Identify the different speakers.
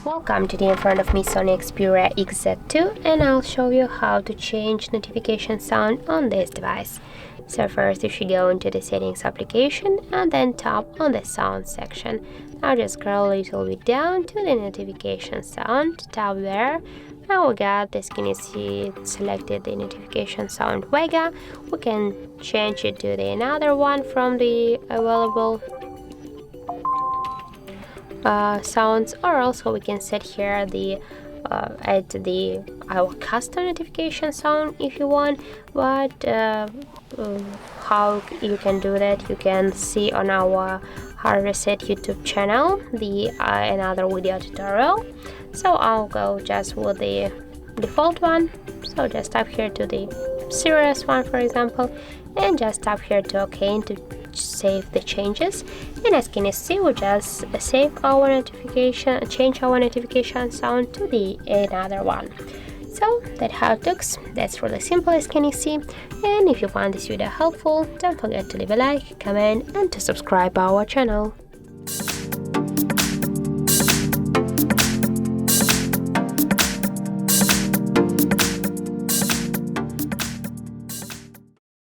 Speaker 1: Welcome. Today in front of me SONY Xperia XZ2, and I'll show you how to change notification sound on this device. So first you should go into the settings application and then tap on the sound section. Now just scroll a little bit down to the notification sound, tap there. Now we got this, can you see selected the notification sound Vega. We can change it to the another one from the available sounds, or also we can set here the add the our custom notification sound if you want. But how you can do that, you can see on our HardReset YouTube channel the another video tutorial. So I'll go just with the default one. So just tap here to the serious one, for example, and just tap here to OK to save the changes. And as can you see, we just save our notification, change our notification sound to the another one. So that's how it looks. That's really simple, as can you see. And if you found this video helpful, don't forget to leave a like, comment, and to subscribe our channel.